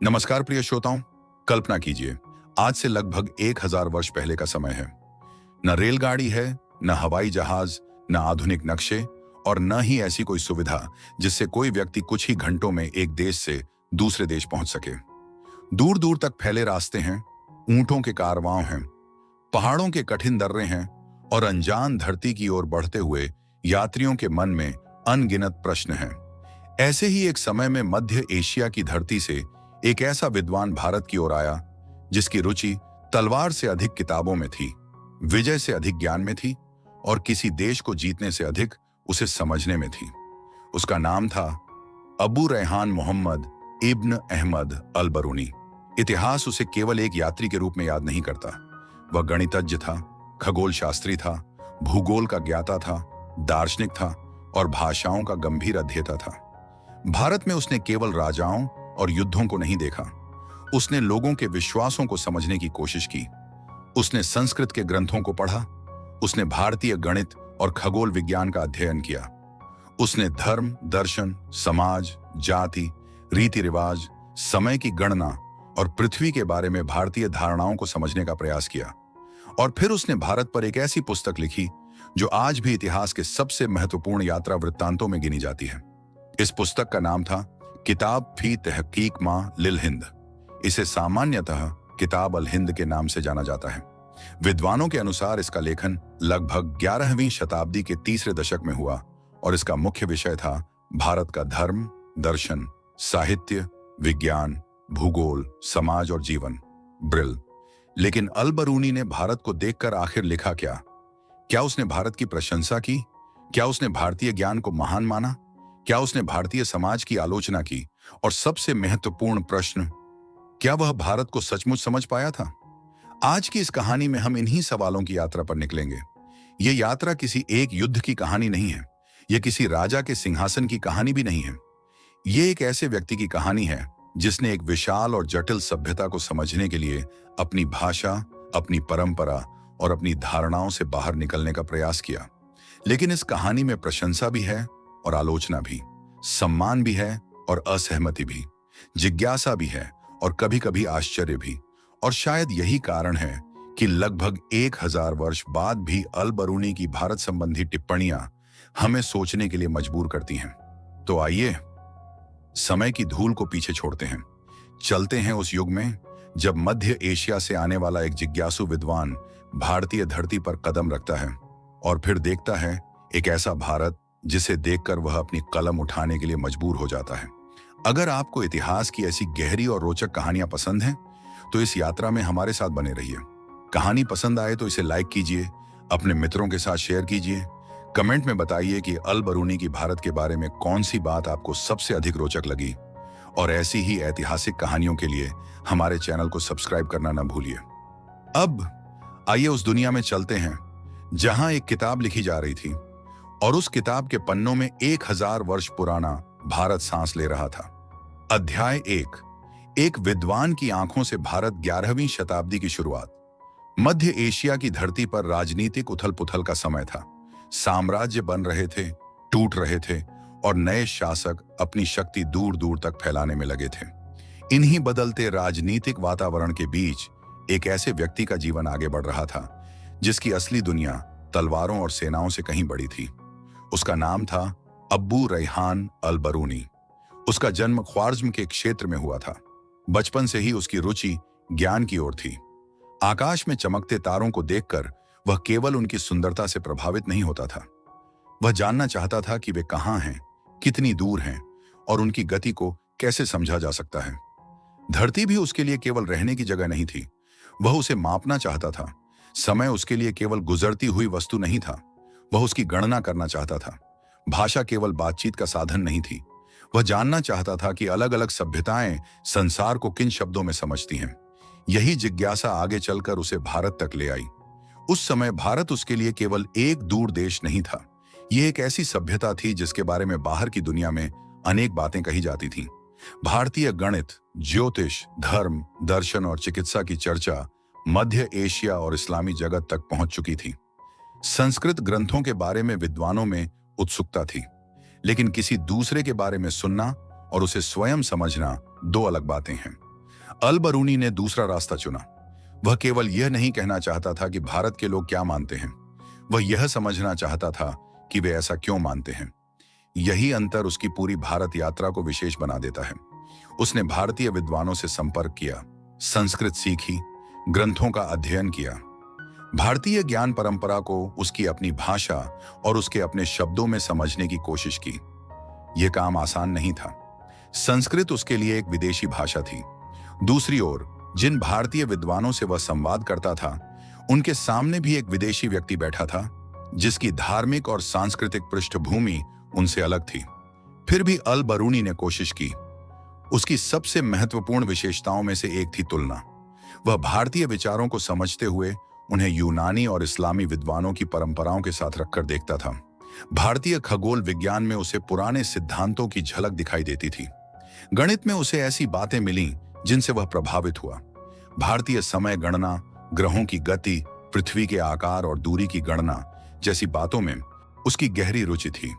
नमस्कार प्रिय श्रोताओं। कल्पना कीजिए, आज से लगभग 1000 वर्ष पहले का समय है। न रेलगाड़ी है, न हवाई जहाज, न आधुनिक नक्शे और न ही ऐसी कोई सुविधा जिससे कोई व्यक्ति कुछ ही घंटों में एक देश से दूसरे देश पहुंच सके। दूर दूर तक फैले रास्ते हैं, ऊंटों के कारवां हैं, पहाड़ों के कठिन दर्रे हैं और अनजान धरती की ओर बढ़ते हुए यात्रियों के मन में अनगिनत प्रश्न हैं। ऐसे ही एक समय में मध्य एशिया की धरती से एक ऐसा विद्वान भारत की ओर आया जिसकी रुचि तलवार से अधिक किताबों में थी, विजय से अधिक ज्ञान में थी और किसी देश को जीतने से अधिक उसे समझने में थी। उसका नाम था अबू रैहान मोहम्मद इब्न अहमद अल बरूनी। इतिहास उसे केवल एक यात्री के रूप में याद नहीं करता। वह गणितज्ञ था, खगोल शास्त्री था, भूगोल का ज्ञाता था, दार्शनिक था और भाषाओं का गंभीर अध्येता था। भारत में उसने केवल राजाओं और युद्धों को नहीं देखा, उसने लोगों के विश्वासों को समझने की कोशिश की। उसने संस्कृत के ग्रंथों को पढ़ा, उसने भारतीय गणित और खगोल विज्ञान का अध्ययन किया। उसने धर्म, दर्शन, समाज, जाति, रीति रिवाज, समय की गणना और पृथ्वी के बारे में भारतीय धारणाओं को समझने का प्रयास किया। और फिर उसने भारत पर एक ऐसी पुस्तक लिखी जो आज भी इतिहास के सबसे महत्वपूर्ण यात्रा वृत्तांतों में गिनी जाती है। इस पुस्तक का नाम था किताब फी तहकीक मां लिल हिंद। इसे सामान्यतः किताब अल हिंद के नाम से जाना जाता है। विद्वानों के अनुसार इसका लेखन लगभग 11वीं शताब्दी के तीसरे दशक में हुआ और इसका मुख्य विषय था भारत का धर्म, दर्शन, साहित्य, विज्ञान, भूगोल, समाज और जीवन, ब्रिल। लेकिन अल बरूनी ने भारत को देखकर आखिर लिखा क्या? क्या उसने भारत की प्रशंसा की? क्या उसने भारतीय ज्ञान को महान माना? क्या उसने भारतीय समाज की आलोचना की? और सबसे महत्वपूर्ण प्रश्न, क्या वह भारत को सचमुच समझ पाया था? आज की इस कहानी में हम इन्हीं सवालों की यात्रा पर निकलेंगे। ये यात्रा किसी एक युद्ध की कहानी नहीं है, यह किसी राजा के सिंहासन की कहानी भी नहीं है। ये एक ऐसे व्यक्ति की कहानी है जिसने एक विशाल और जटिल सभ्यता को समझने के लिए अपनी भाषा, अपनी परंपरा और अपनी धारणाओं से बाहर निकलने का प्रयास किया। लेकिन इस कहानी में प्रशंसा भी है और आलोचना भी, सम्मान भी है और असहमति भी, जिज्ञासा भी है और कभी-कभी आश्चर्य भी। और शायद यही कारण है कि लगभग 1000 वर्ष बाद भी अल बरूनी की भारत संबंधी टिप्पणियां हमें सोचने के लिए मजबूर करती हैं। तो आइए समय की धूल को पीछे छोड़ते हैं, चलते हैं उस युग में जब मध्य एशिया से आने वाला एक जिज्ञासु विद्वान भारतीय धरती पर कदम रखता है और फिर देखता है एक ऐसा भारत जिसे देखकर वह अपनी कलम उठाने के लिए मजबूर हो जाता है। अगर आपको इतिहास की ऐसी गहरी और रोचक कहानियां पसंद हैं, तो इस यात्रा में हमारे साथ बने रहिए। कहानी पसंद आए तो इसे लाइक कीजिए, अपने मित्रों के साथ शेयर कीजिए। कमेंट में बताइए कि अल बरूनी की भारत के बारे में कौन सी बात आपको सबसे अधिक रोचक लगी। और ऐसी ही ऐतिहासिक कहानियों के लिए हमारे चैनल को सब्सक्राइब करना न भूलिए। अब आइए उस दुनिया में चलते हैं जहां एक किताब लिखी जा रही थी और उस किताब के पन्नों में 1000 वर्ष पुराना भारत सांस ले रहा था। अध्याय 1, एक विद्वान की आंखों से भारत। 11वीं शताब्दी की शुरुआत। मध्य एशिया की धरती पर राजनीतिक उथल-पुथल का समय था। साम्राज्य बन रहे थे, टूट रहे थे और नए शासक अपनी शक्ति दूर दूर तक फैलाने में लगे थे। इन्हीं बदलते राजनीतिक वातावरण के बीच एक ऐसे व्यक्ति का जीवन आगे बढ़ रहा था जिसकी असली दुनिया तलवारों और सेनाओं से कहीं बड़ी थी। उसका नाम था अबू रैहान अल बरूनी। उसका जन्म ख्वारिज़्म के क्षेत्र में हुआ था। बचपन से ही उसकी रुचि ज्ञान की ओर थी। आकाश में चमकते तारों को देखकर वह केवल उनकी सुंदरता से प्रभावित नहीं होता था, वह जानना चाहता था कि वे कहाँ हैं, कितनी दूर हैं और उनकी गति को कैसे समझा जा सकता है। धरती भी उसके लिए केवल रहने की जगह नहीं थी, वह उसे मापना चाहता था। समय उसके लिए केवल गुजरती हुई वस्तु नहीं था, वह उसकी गणना करना चाहता था। भाषा केवल बातचीत का साधन नहीं थी, वह जानना चाहता था कि अलग अलग सभ्यताएं संसार को किन शब्दों में समझती हैं। यही जिज्ञासा आगे चलकर उसे भारत तक ले आई। उस समय भारत उसके लिए केवल एक दूर देश नहीं था, यह एक ऐसी सभ्यता थी जिसके बारे में बाहर की दुनिया में अनेक बातें कही जाती थीं। भारतीय गणित, ज्योतिष, धर्म, दर्शन और चिकित्सा की चर्चा मध्य एशिया और इस्लामी जगत तक पहुंच चुकी थी। संस्कृत ग्रंथों के बारे में विद्वानों में उत्सुकता थी, लेकिन किसी दूसरे के बारे में सुनना और उसे स्वयं समझना दो अलग बातें हैं। अल बरूनी ने दूसरा रास्ता चुना। वह केवल यह नहीं कहना चाहता था कि भारत के लोग क्या मानते हैं, वह यह समझना चाहता था कि वे ऐसा क्यों मानते हैं। यही अंतर उसकी पूरी भारत यात्रा को विशेष बना देता है। उसने भारतीय विद्वानों से संपर्क किया, संस्कृत सीखी, ग्रंथों का अध्ययन किया, भारतीय ज्ञान परंपरा को उसकी अपनी भाषा और उसके अपने शब्दों में समझने की कोशिश की। यह काम आसान नहीं था। संस्कृत उसके लिए एक विदेशी भाषा थी। दूसरी ओर जिन भारतीय विद्वानों से वह संवाद करता था, उनके सामने भी एक विदेशी व्यक्ति बैठा था जिसकी धार्मिक और सांस्कृतिक पृष्ठभूमि उनसे अलग थी। फिर भी अल बरूनी ने कोशिश की। उसकी सबसे महत्वपूर्ण विशेषताओं में से एक थी तुलना। वह भारतीय विचारों को समझते हुए उन्हें यूनानी और इस्लामी विद्वानों की परंपराओं के साथ रखकर देखता था। भारतीय खगोल विज्ञान में उसे पुराने सिद्धांतों की झलक दिखाई देती थी। गणित में उसे ऐसी बातें मिलीं जिनसे वह प्रभावित हुआ। भारतीय समय गणना, ग्रहों की गति, पृथ्वी के आकार और दूरी की गणना जैसी बातों में उसकी गहरी रुचि थी।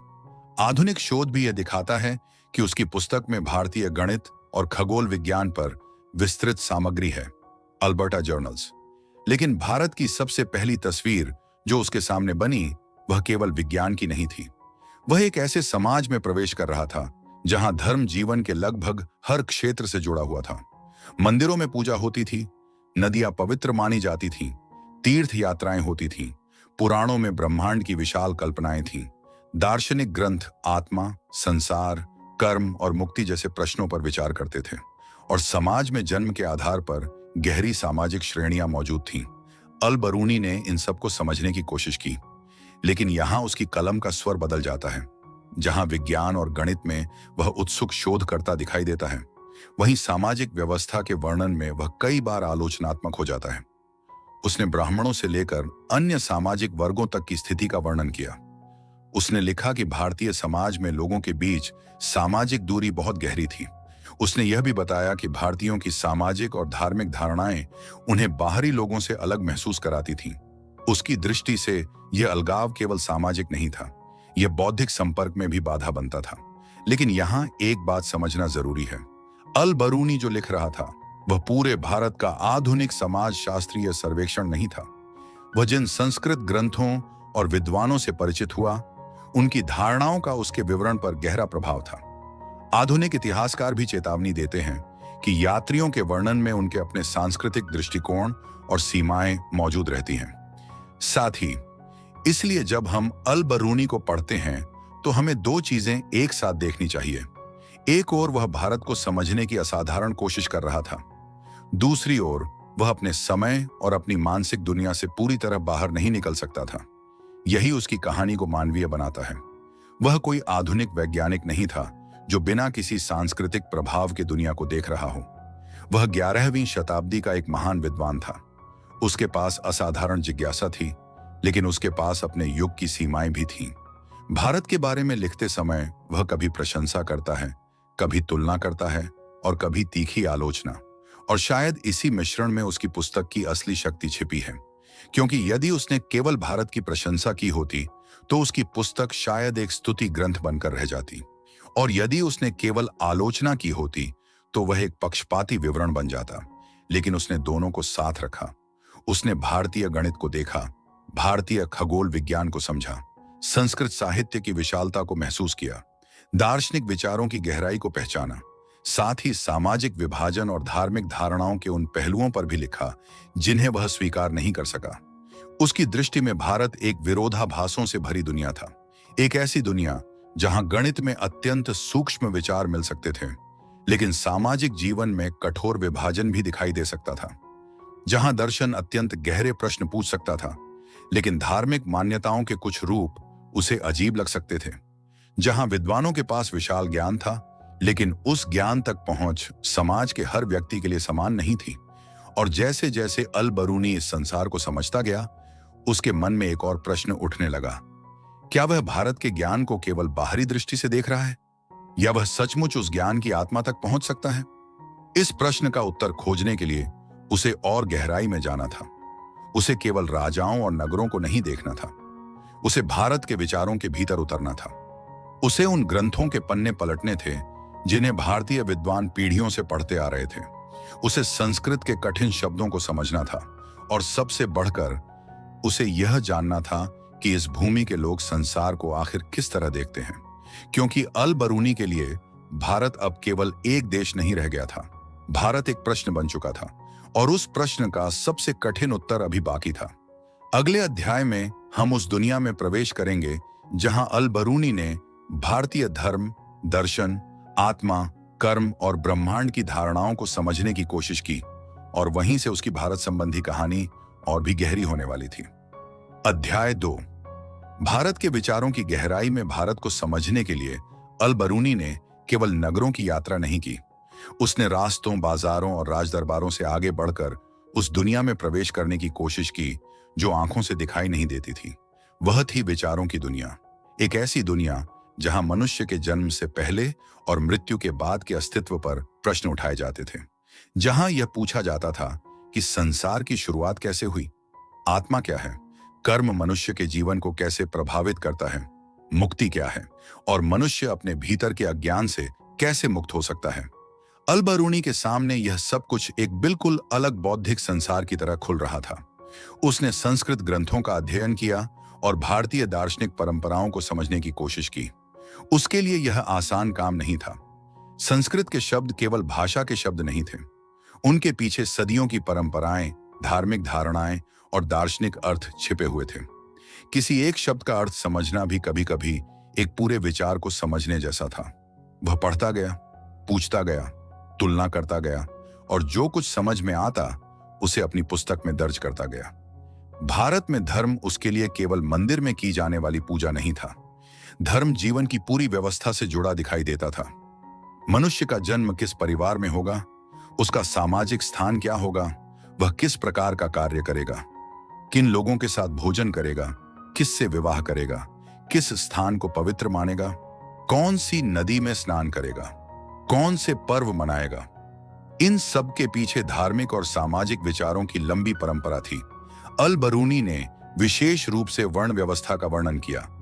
आधुनिक शोध भी यह दिखाता है कि उसकी पुस्तक में भारतीय गणित और खगोल विज्ञान पर विस्तृत सामग्री है, अल्बर्टा जर्नल्स। लेकिन भारत की सबसे पहली तस्वीर जो उसके सामने बनी, वह केवल विज्ञान की नहीं थी। वह एक ऐसे समाज में प्रवेश कर रहा था जहां धर्म जीवन के लगभग हर क्षेत्र से जुड़ा हुआ था। मंदिरों में पूजा होती थी, नदियां पवित्र मानी जाती थीं, तीर्थ यात्राएं होती थीं, पुराणों में ब्रह्मांड की विशाल कल्पनाएं थीं, दार्शनिक ग्रंथ आत्मा, संसार, कर्म और मुक्ति जैसे प्रश्नों पर विचार करते थे, और समाज में जन्म के आधार पर गहरी सामाजिक श्रेणियां मौजूद थीं। अल बरूनी ने इन सबको समझने की कोशिश की, लेकिन यहां उसकी कलम का स्वर बदल जाता है। जहां विज्ञान और गणित में वह उत्सुक शोध करता दिखाई देता है, वहीं सामाजिक व्यवस्था के वर्णन में वह कई बार आलोचनात्मक हो जाता है। उसने ब्राह्मणों से लेकर अन्य सामाजिक वर्गों तक की स्थिति का वर्णन किया। उसने लिखा कि भारतीय समाज में लोगों के बीच सामाजिक दूरी बहुत गहरी थी। उसने यह भी बताया कि भारतीयों की सामाजिक और धार्मिक धारणाएं उन्हें बाहरी लोगों से अलग महसूस कराती थीं। उसकी दृष्टि से यह अलगाव केवल सामाजिक नहीं था, यह बौद्धिक संपर्क में भी बाधा बनता था। लेकिन यहाँ एक बात समझना जरूरी है, अल बरूनी जो लिख रहा था वह पूरे भारत का आधुनिक समाज शास्त्रीय सर्वेक्षण नहीं था। वह जिन संस्कृत ग्रंथों और विद्वानों से परिचित हुआ, उनकी धारणाओं का उसके विवरण पर गहरा प्रभाव था। आधुनिक इतिहासकार भी चेतावनी देते हैं कि यात्रियों के वर्णन में उनके अपने सांस्कृतिक दृष्टिकोण और सीमाएं मौजूद रहती हैं। साथ ही इसलिए जब हम अल बरूनी को पढ़ते हैं तो हमें दो चीजें एक साथ देखनी चाहिए। एक ओर वह भारत को समझने की असाधारण कोशिश कर रहा था, दूसरी ओर वह अपने समय और अपनी मानसिक दुनिया से पूरी तरह बाहर नहीं निकल सकता था। यही उसकी कहानी को मानवीय बनाता है। वह कोई आधुनिक वैज्ञानिक नहीं था जो बिना किसी सांस्कृतिक प्रभाव के दुनिया को देख रहा हो। वह 11वीं शताब्दी का एक महान विद्वान था। उसके पास असाधारण जिज्ञासा थी, लेकिन उसके पास अपने युग की सीमाएं भी थीं। भारत के बारे में लिखते समय वह कभी प्रशंसा करता है, कभी तुलना करता है और कभी तीखी आलोचना। और शायद इसी मिश्रण में उसकी पुस्तक की असली शक्ति छिपी है, क्योंकि यदि उसने केवल भारत की प्रशंसा की होती तो उसकी पुस्तक शायद एक स्तुति ग्रंथ बनकर रह जाती, और यदि उसने केवल आलोचना की होती तो वह एक पक्षपाती विवरण बन जाता। लेकिन उसने दोनों को साथ रखा। उसने भारतीय गणित को देखा, भारतीय खगोल विज्ञान को समझा, संस्कृत साहित्य की विशालता को महसूस किया, दार्शनिक विचारों की गहराई को पहचाना, साथ ही सामाजिक विभाजन और धार्मिक धारणाओं के उन पहलुओं पर भी लिखा जिन्हें वह स्वीकार नहीं कर सका। उसकी दृष्टि में भारत एक विरोधाभासों से भरी दुनिया था, एक ऐसी दुनिया जहां गणित में अत्यंत सूक्ष्म विचार मिल सकते थे, लेकिन सामाजिक जीवन में कठोर विभाजन भी दिखाई दे सकता था, जहां दर्शन अत्यंत गहरे प्रश्न पूछ सकता था, लेकिन धार्मिक मान्यताओं के कुछ रूप उसे अजीब लग सकते थे, जहां विद्वानों के पास विशाल ज्ञान था, लेकिन उस ज्ञान तक पहुंच समाज के हर व्यक्ति के लिए समान नहीं थी। और जैसे जैसे अल बरूनी इस संसार को समझता गया, उसके मन में एक और प्रश्न उठने लगा। क्या वह भारत के ज्ञान को केवल बाहरी दृष्टि से देख रहा है, या वह सचमुच उस ज्ञान की आत्मा तक पहुंच सकता है? इस प्रश्न का उत्तर खोजने के लिए उसे और गहराई में जाना था। उसे केवल राजाओं और नगरों को नहीं देखना था, उसे भारत के विचारों के भीतर उतरना था। उसे उन ग्रंथों के पन्ने पलटने थे जिन्हें भारतीय विद्वान पीढ़ियों से पढ़ते आ रहे थे। उसे संस्कृत के कठिन शब्दों को समझना था और सबसे बढ़कर उसे यह जानना था कि इस भूमि के लोग संसार को आखिर किस तरह देखते हैं, क्योंकि अल बरूनी के लिए भारत अब केवल एक देश नहीं रह गया था। भारत एक प्रश्न बन चुका था और उस प्रश्न का सबसे कठिन उत्तर अभी बाकी था। अगले अध्याय में हम उस दुनिया में प्रवेश करेंगे जहां अल बरूनी ने भारतीय धर्म, दर्शन, आत्मा, कर्म और ब्रह्मांड की धारणाओं को समझने की कोशिश की और वहीं से उसकी भारत संबंधी कहानी और भी गहरी होने वाली थी। अध्याय 2। भारत के विचारों की गहराई में भारत को समझने के लिए अल बरूनी ने केवल नगरों की यात्रा नहीं की, उसने रास्तों, बाजारों और राजदरबारों से आगे बढ़कर उस दुनिया में प्रवेश करने की कोशिश की जो आंखों से दिखाई नहीं देती थी। वह थी विचारों की दुनिया, एक ऐसी दुनिया जहां मनुष्य के जन्म से पहले और मृत्यु के बाद के अस्तित्व पर प्रश्न उठाए जाते थे, जहां यह पूछा जाता था कि संसार की शुरुआत कैसे हुई, आत्मा क्या है, कर्म मनुष्य के जीवन को कैसे प्रभावित करता है, मुक्ति क्या है और मनुष्य अपने भीतर के अज्ञान से कैसे मुक्त हो सकता है। अल बरूनी के सामने यह सब कुछ एक बिल्कुल अलग बौद्धिक संसार की तरह खुल रहा था। उसने संस्कृत ग्रंथों का अध्ययन किया और भारतीय दार्शनिक परंपराओं को समझने की कोशिश की। उसके लिए यह आसान काम नहीं था। संस्कृत के शब्द केवल भाषा के शब्द नहीं थे, उनके पीछे सदियों की परंपराएं, धार्मिक धारणाएं और दार्शनिक अर्थ छिपे हुए थे। किसी एक शब्द का अर्थ समझना भी कभी-कभी एक पूरे विचार को समझने जैसा था। वह पढ़ता गया, पूछता गया, तुलना करता गया और जो कुछ समझ में आता उसे अपनी पुस्तक में दर्ज करता गया। भारत में धर्म उसके लिए केवल मंदिर में की जाने वाली पूजा नहीं था। धर्म जीवन की पूरी व्यवस्था से जुड़ा दिखाई देता था। मनुष्य का जन्म किस परिवार में होगा, उसका सामाजिक स्थान क्या होगा, वह किस प्रकार का कार्य करेगा, किन लोगों के साथ भोजन करेगा, किससे विवाह करेगा, किस स्थान को पवित्र मानेगा, कौन सी नदी में स्नान करेगा, कौन से पर्व मनाएगा। इन सब के पीछे धार्मिक और सामाजिक विचारों की लंबी परंपरा थी। अल बरूनी ने विशेष रूप से वर्ण व्यवस्था का वर्णन किया।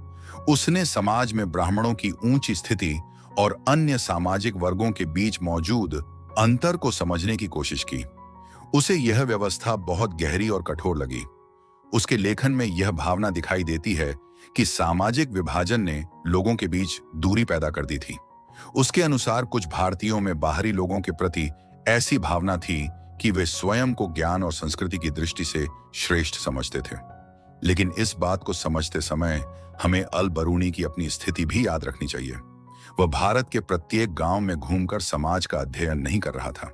उसने समाज में ब्राह्मणों की ऊंची स्थिति और अन्य सामाजिक वर्गों के बीच मौजूद अंतर को समझने की कोशिश की। उसे यह व्यवस्था बहुत गहरी और कठोर लगी। उसके लेखन में यह भावना दिखाई देती है कि सामाजिक विभाजन ने लोगों के बीच दूरी पैदा कर दी थी। उसके अनुसार कुछ भारतीयों में बाहरी लोगों के प्रति ऐसी भावना थी कि वे स्वयं को ज्ञान और संस्कृति की दृष्टि से श्रेष्ठ समझते थे। लेकिन इस बात को समझते समय हमें अल बरूनी की अपनी स्थिति भी याद रखनी चाहिए। वह भारत के प्रत्येक गांव में घूमकर समाज का अध्ययन नहीं कर रहा था।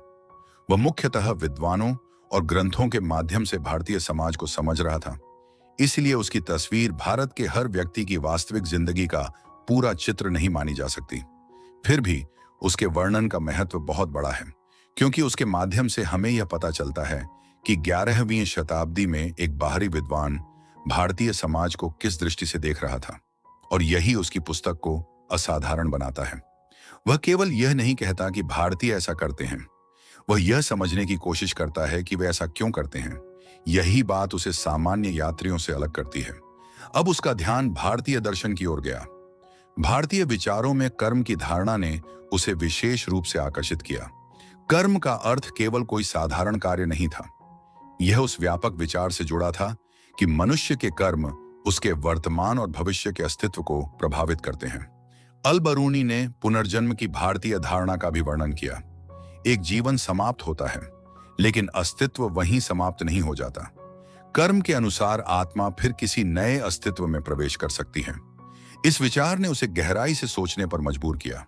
वह मुख्यतः विद्वानों और ग्रंथों के माध्यम से भारतीय समाज को समझ रहा था। इसलिए उसकी तस्वीर भारत के हर व्यक्ति की वास्तविक जिंदगी का पूरा चित्र नहीं मानी जा सकती। फिर भी उसके वर्णन का महत्व बहुत बड़ा है, क्योंकि उसके माध्यम से हमें यह पता चलता है कि 11वीं शताब्दी में एक बाहरी विद्वान भारतीय समाज को किस दृष्टि से देख रहा था, और यही उसकी पुस्तक को असाधारण बनाता है। वह केवल यह नहीं कहता कि भारतीय ऐसा करते हैं, वह यह समझने की कोशिश करता है कि वे ऐसा क्यों करते हैं। यही बात उसे सामान्य यात्रियों से अलग करती है। अब उसका ध्यान भारतीय दर्शन की ओर गया। भारतीय विचारों में कर्म की धारणा ने उसे विशेष रूप से आकर्षित किया। कर्म का अर्थ केवल कोई साधारण कार्य नहीं था। यह उस व्यापक विचार से जुड़ा था कि मनुष्य के कर्म उसके वर्तमान और भविष्य के अस्तित्व को प्रभावित करते हैं। अल बरूनी ने पुनर्जन्म की भारतीय धारणा का भी वर्णन किया। एक जीवन समाप्त होता है, लेकिन अस्तित्व वहीं समाप्त नहीं हो जाता। कर्म के अनुसार आत्मा फिर किसी नए अस्तित्व में प्रवेश कर सकती है। इस विचार ने उसे गहराई से सोचने पर मजबूर किया।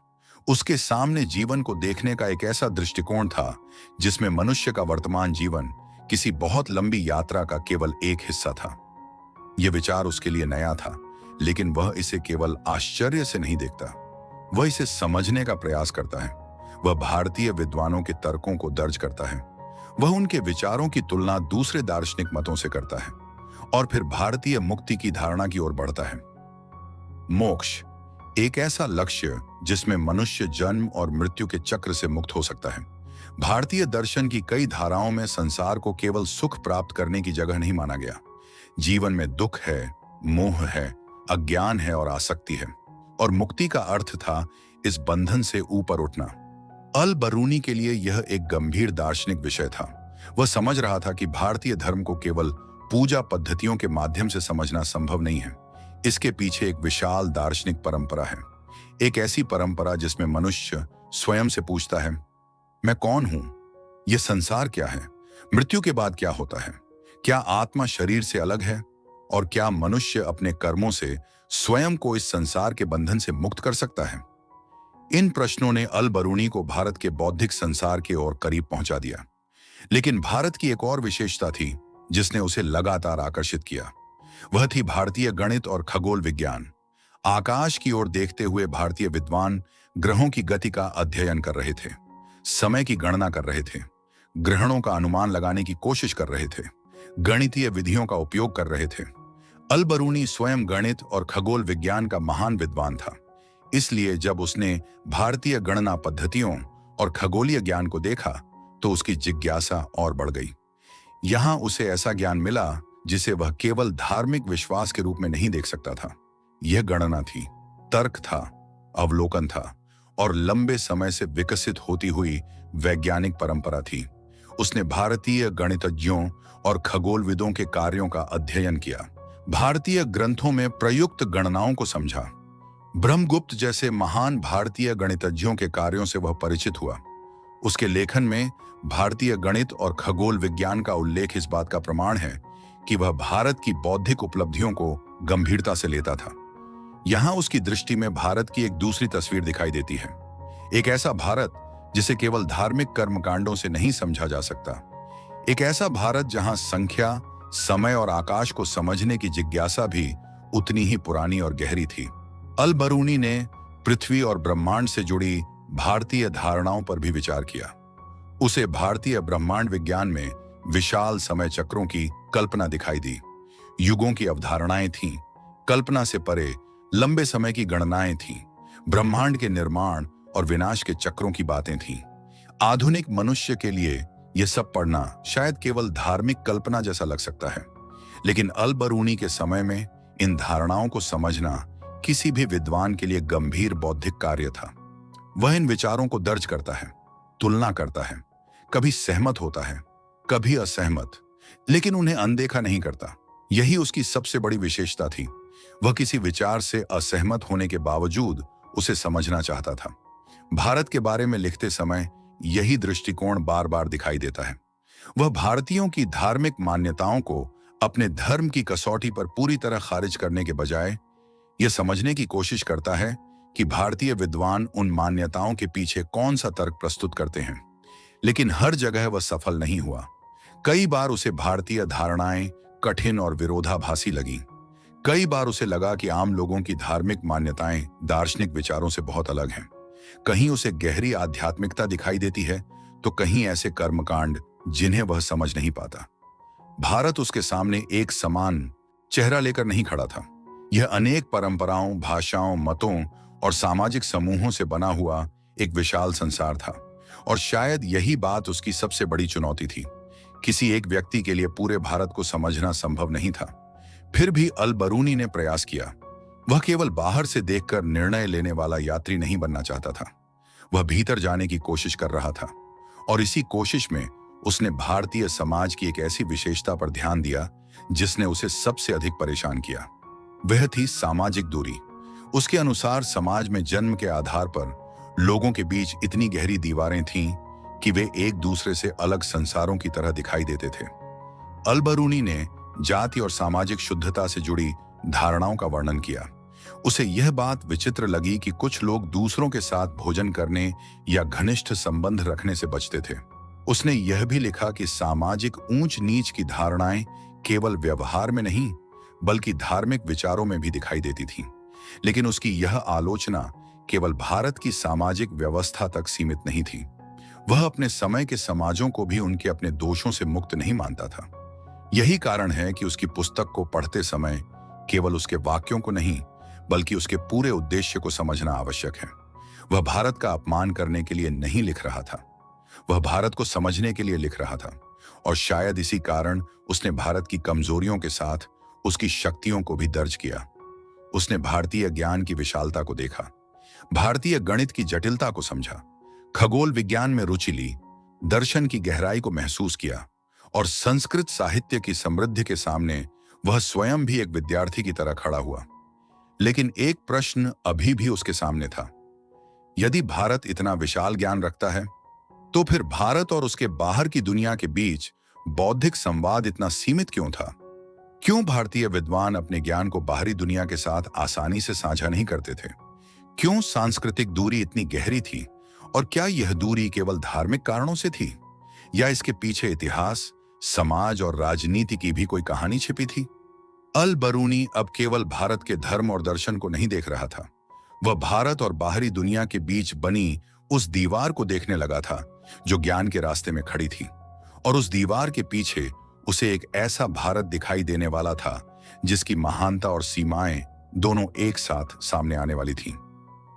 उसके सामने जीवन को देखने का एक ऐसा दृष्टिकोण था जिसमें मनुष्य का वर्तमान जीवन किसी बहुत लंबी यात्रा का केवल एक हिस्सा था। यह विचार उसके लिए नया था, लेकिन वह इसे केवल आश्चर्य से नहीं देखता, वह इसे समझने का प्रयास करता है। वह भारतीय विद्वानों के तर्कों को दर्ज करता है। वह उनके विचारों की तुलना दूसरे दार्शनिक मतों से करता है और फिर भारतीय मुक्ति की धारणा की ओर बढ़ता है। मोक्ष, एक ऐसा लक्ष्य जिसमें मनुष्य जन्म और मृत्यु के चक्र से मुक्त हो सकता है। भारतीय दर्शन की कई धाराओं में संसार को केवल सुख प्राप्त करने की जगह नहीं माना गया। जीवन में दुख है, मोह है, अज्ञान है और आसक्ति है, और मुक्ति का अर्थ था इस बंधन से ऊपर उठना। अल बरूनी के लिए यह एक गंभीर दार्शनिक विषय था। वह समझ रहा था कि भारतीय धर्म को केवल पूजा पद्धतियों के माध्यम से समझना संभव नहीं है। इसके पीछे एक विशाल दार्शनिक परंपरा है, एक ऐसी परंपरा जिसमें मनुष्य स्वयं से पूछता है, मैं कौन हूं? यह संसार क्या है? मृत्यु के बाद क्या होता है? क्या आत्मा शरीर से अलग है? और क्या मनुष्य अपने कर्मों से स्वयं को इस संसार के बंधन से मुक्त कर सकता है? इन प्रश्नों ने अल बरूनी को भारत के बौद्धिक संसार के ओर करीब पहुंचा दिया। लेकिन भारत की एक और विशेषता थी जिसने उसे लगातार आकर्षित किया। वह थी भारतीय गणित और खगोल विज्ञान। आकाश की ओर देखते हुए भारतीय विद्वान ग्रहों की गति का अध्ययन कर रहे थे, समय की गणना कर रहे थे, ग्रहणों का अनुमान लगाने की कोशिश कर रहे थे, गणितीय विधियों का उपयोग कर रहे थे। अल बरूनी स्वयं गणित और खगोल विज्ञान का महान विद्वान था। इसलिए जब उसने भारतीय गणना पद्धतियों और खगोलीय ज्ञान को देखा तो उसकी जिज्ञासा और बढ़ गई। यहां उसे ऐसा ज्ञान मिला जिसे वह केवल धार्मिक विश्वास के रूप में नहीं देख सकता था। यह गणना थी, तर्क था, अवलोकन था और लंबे समय से विकसित होती हुई वैज्ञानिक परंपरा थी। उसने भारतीय गणितज्ञों और खगोलविदों के कार्यों का अध्ययन किया, भारतीय ग्रंथों में प्रयुक्त गणनाओं को समझा। ब्रह्मगुप्त जैसे महान भारतीय गणितज्ञों के कार्यों से वह परिचित हुआ। उसके लेखन में भारतीय गणित और खगोल विज्ञान का उल्लेख इस बात का प्रमाण है कि वह भारत की बौद्धिक उपलब्धियों को गंभीरता से लेता था। यहां उसकी दृष्टि में भारत की एक दूसरी तस्वीर दिखाई देती है, एक ऐसा भारत जिसे केवल धार्मिक कर्मकांडों से नहीं समझा जा सकता, एक ऐसा भारत जहां संख्या, समय और आकाश को समझने की जिज्ञासा भी उतनी ही पुरानी और गहरी थी। अल बरूनी ने पृथ्वी और ब्रह्मांड से जुड़ी भारतीय धारणाओं पर भी विचार किया। उसे भारतीय ब्रह्मांड विज्ञान में विशाल समय चक्रों की कल्पना दिखाई दी। युगों की अवधारणाएं थीं, कल्पना से परे लंबे समय की गणनाएं थीं, ब्रह्मांड के निर्माण और विनाश के चक्रों की बातें थीं। आधुनिक मनुष्य के लिए यह सब पढ़ना शायद केवल धार्मिक कल्पना जैसा लग सकता है, लेकिन अल बरूनी के समय में इन धारणाओं को समझना किसी भी विद्वान के लिए गंभीर बौद्धिक कार्य था। वह इन विचारों को दर्ज करता है, तुलना करता है, कभी सहमत होता है, कभी असहमत, लेकिन उन्हें अनदेखा नहीं करता। यही उसकी सबसे बड़ी विशेषता थी। वह किसी विचार से असहमत होने के बावजूद उसे समझना चाहता था। भारत के बारे में लिखते समय यही दृष्टिकोण बार बार दिखाई देता है। वह भारतीयों की धार्मिक मान्यताओं को अपने धर्म की कसौटी पर पूरी तरह खारिज करने के बजाय यह समझने की कोशिश करता है कि भारतीय विद्वान उन मान्यताओं के पीछे कौन सा तर्क प्रस्तुत करते हैं। लेकिन हर जगह वह सफल नहीं हुआ। कई बार उसे भारतीय धारणाएं कठिन और विरोधाभासी लगीं। कई बार उसे लगा कि आम लोगों की धार्मिक मान्यताएं दार्शनिक विचारों से बहुत अलग हैं। कहीं उसे गहरी आध्यात्मिकता दिखाई देती है तो कहीं ऐसे कर्मकांड जिन्हें वह समझ नहीं पाता। भारत उसके सामने एक समान चेहरा लेकर नहीं खड़ा था। यह अनेक परंपराओं, भाषाओं, मतों और सामाजिक समूहों से बना हुआ एक विशाल संसार था। और शायद यही बात उसकी सबसे बड़ी चुनौती थी। किसी एक व्यक्ति के लिए पूरे भारत को समझना संभव नहीं था। फिर भी अल बरूनी ने प्रयास किया। वह केवल बाहर से देखकर निर्णय लेने वाला यात्री नहीं बनना चाहता था। वह भीतर जाने की कोशिश कर रहा था। और इसी कोशिश में उसने भारतीय समाज की एक ऐसी विशेषता पर ध्यान दिया जिसने उसे सबसे अधिक परेशान किया। वह थी सामाजिक दूरी। उसके अनुसार समाज में जन्म के आधार पर लोगों के बीच इतनी गहरी दीवारें थीं कि वे एक दूसरे से अलग संसारों की तरह दिखाई देते थे। अल बरूनी ने जाति और सामाजिक शुद्धता से जुड़ी धारणाओं का वर्णन किया। उसे यह बात विचित्र लगी कि कुछ लोग दूसरों के साथ भोजन करने या घनिष्ठ संबंध रखने से बचते थे। उसने यह भी लिखा कि सामाजिक ऊंच नीच की धारणाएं केवल व्यवहार में नहीं बल्कि धार्मिक विचारों में भी दिखाई देती थीं। लेकिन उसकी यह आलोचना केवल भारत की सामाजिक व्यवस्था तक सीमित नहीं थी। वह अपने समय के समाजों को भी उनके अपने दोषों से मुक्त नहीं मानता था। यही कारण है कि उसकी पुस्तक को पढ़ते समय केवल उसके वाक्यों को नहीं बल्कि उसके पूरे उद्देश्य को समझना आवश्यक है। वह भारत का अपमान करने के लिए नहीं लिख रहा था, वह भारत को समझने के लिए लिख रहा था। और शायद इसी कारण उसने भारत की कमजोरियों के साथ उसकी शक्तियों को भी दर्ज किया। उसने भारतीय ज्ञान की विशालता को देखा, भारतीय गणित की जटिलता को समझा, खगोल विज्ञान में रुचि ली, दर्शन की गहराई को महसूस किया और संस्कृत साहित्य की समृद्धि के सामने वह स्वयं भी एक विद्यार्थी की तरह खड़ा हुआ। लेकिन एक प्रश्न अभी भी उसके सामने था। यदि भारत इतना विशाल ज्ञान रखता है, तो फिर भारत और उसके बाहर की दुनिया के बीच बौद्धिक संवाद इतना सीमित क्यों था? क्यों भारतीय विद्वान अपने ज्ञान को बाहरी दुनिया के साथ आसानी से साझा नहीं करते थे? क्यों सांस्कृतिक दूरी इतनी गहरी थी? और क्या यह दूरी केवल धार्मिक कारणों से थी, या इसके पीछे इतिहास, समाज और राजनीति की भी कोई कहानी छिपी थी? अल बरूनी अब केवल भारत के धर्म और दर्शन को नहीं देख रहा था। वह भारत और बाहरी दुनिया के बीच बनी उस दीवार को देखने लगा था जो ज्ञान के रास्ते में खड़ी थी, और उस दीवार के पीछे उसे एक ऐसा भारत दिखाई देने वाला था जिसकी महानता और सीमाएं दोनों एक साथ सामने आने वाली थीं।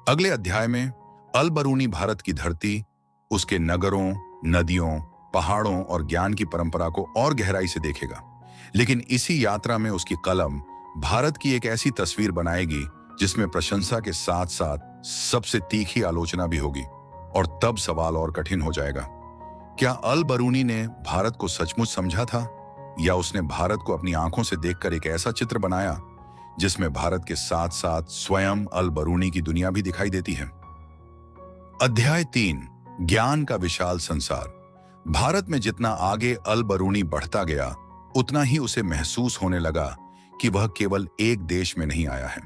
अगले अध्याय में अल बरूनी भारत की धरती, उसके नगरों, नदियों, पहाड़ों और ज्ञान की परंपरा को और गहराई से देखेगा। लेकिन इसी यात्रा में उसकी कलम भारत की एक ऐसी तस्वीर बनाएगी जिसमें प्रशंसा के साथ साथ सबसे तीखी आलोचना भी होगी। और तब सवाल और कठिन हो जाएगा, क्या अल बरूनी ने भारत को सचमुच समझा था, या उसने भारत को अपनी आंखों से देखकर एक ऐसा चित्र बनाया जिसमें भारत के साथ साथ स्वयं अल बरूनी की दुनिया भी दिखाई देती है? अध्याय 3, ज्ञान का विशाल संसार। भारत में जितना आगे अल बरूनी बढ़ता गया, उतना ही उसे महसूस होने लगा कि वह केवल एक देश में नहीं आया है।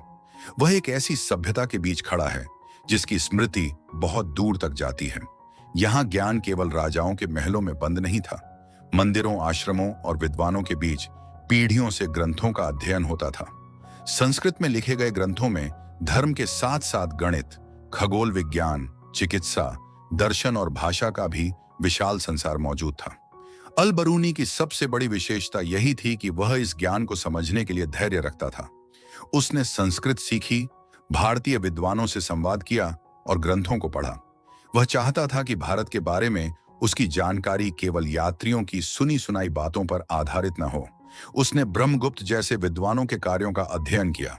वह एक ऐसी सभ्यता के बीच खड़ा है जिसकी स्मृति बहुत दूर तक जाती है। यहाँ ज्ञान केवल राजाओं के महलों में बंद नहीं था। मंदिरों, आश्रमों और विद्वानों के बीच पीढ़ियों से ग्रंथों का अध्ययन होता था। संस्कृत में लिखे गए ग्रंथों में धर्म के साथ साथ गणित, खगोल विज्ञान, चिकित्सा, दर्शन और भाषा का भी विशाल संसार मौजूद था। अल बरूनी की सबसे बड़ी विशेषता यही थी कि वह इस ज्ञान को समझने के लिए धैर्य रखता था। उसने संस्कृत सीखी, भारतीय विद्वानों से संवाद किया और ग्रंथों को पढ़ा। वह चाहता था कि भारत के बारे में उसकी जानकारी केवल यात्रियों की सुनी सुनाई बातों पर आधारित न हो। उसने ब्रह्मगुप्त जैसे विद्वानों के कार्यों का अध्ययन किया।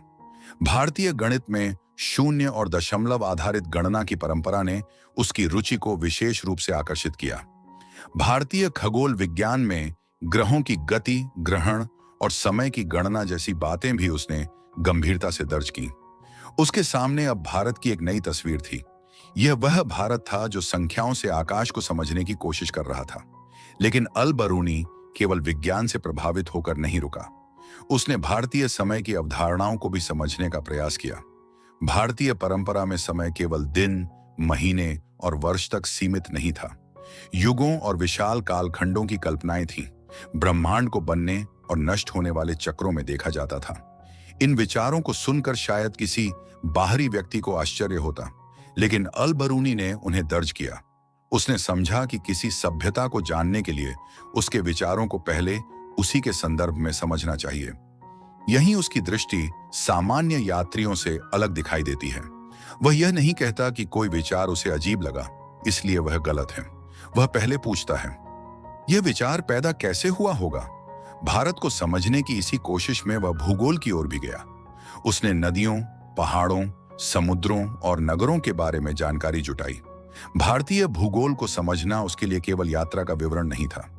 भारतीय गणित में शून्य और दशमलव आधारित गणना की परंपरा ने उसकी रुचि को विशेष रूप से आकर्षित किया। भारतीय खगोल विज्ञान में ग्रहों की गति, ग्रहण और समय की गणना जैसी बातें भी उसने गंभीरता से दर्ज की। उसके सामने अब भारत की एक नई तस्वीर थी। यह वह भारत था जो संख्याओं से आकाश को समझने की कोशिश कर रहा था। लेकिन अल बरूनी केवल विज्ञान से प्रभावित होकर नहीं रुका। उसने भारतीय समय की अवधारणाओं को भी समझने का प्रयास किया। भारतीय परंपरा में समय केवल दिन, महीने और वर्ष तक सीमित नहीं था। युगों और विशाल कालखंडों की कल्पनाएं थीं। ब्रह्मांड को बनने और नष्ट होने वाले चक्रों में देखा जाता था। इन विचारों को सुनकर शायद किसी बाहरी व्यक्ति को आश्चर्य होता, लेकिन अल बरूनी ने उन्हें दर्ज किया। उसने समझा कि किसी सभ्यता को जानने के लिए उसके विचारों को पहले उसी के संदर्भ में समझना चाहिए। यहीं उसकी दृष्टि सामान्य यात्रियों से अलग दिखाई देती है। वह यह नहीं कहता कि कोई विचार उसे अजीब लगा इसलिए वह गलत है। वह पहले पूछता है, यह विचार पैदा कैसे हुआ होगा? भारत को समझने की इसी कोशिश में वह भूगोल की ओर भी गया। उसने नदियों, पहाड़ों, समुद्रों और नगरों के बारे में जानकारी जुटाई। भारतीय भूगोल को समझना उसके लिए केवल यात्रा का विवरण नहीं था।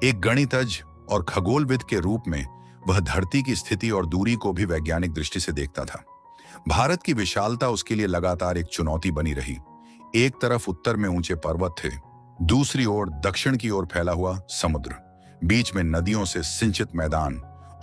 एक गणितज्ञ और खगोलविद के रूप में वह धरती की स्थिति और दूरी को भी वैज्ञानिक दृष्टि से देखता था। भारत की विशालता उसके लिए लगातार एक चुनौती बनी रही। एक तरफ उत्तर में ऊंचे पर्वत थे, दूसरी ओर दक्षिण की ओर फैला हुआ समुद्र, बीच में नदियों से सिंचित मैदान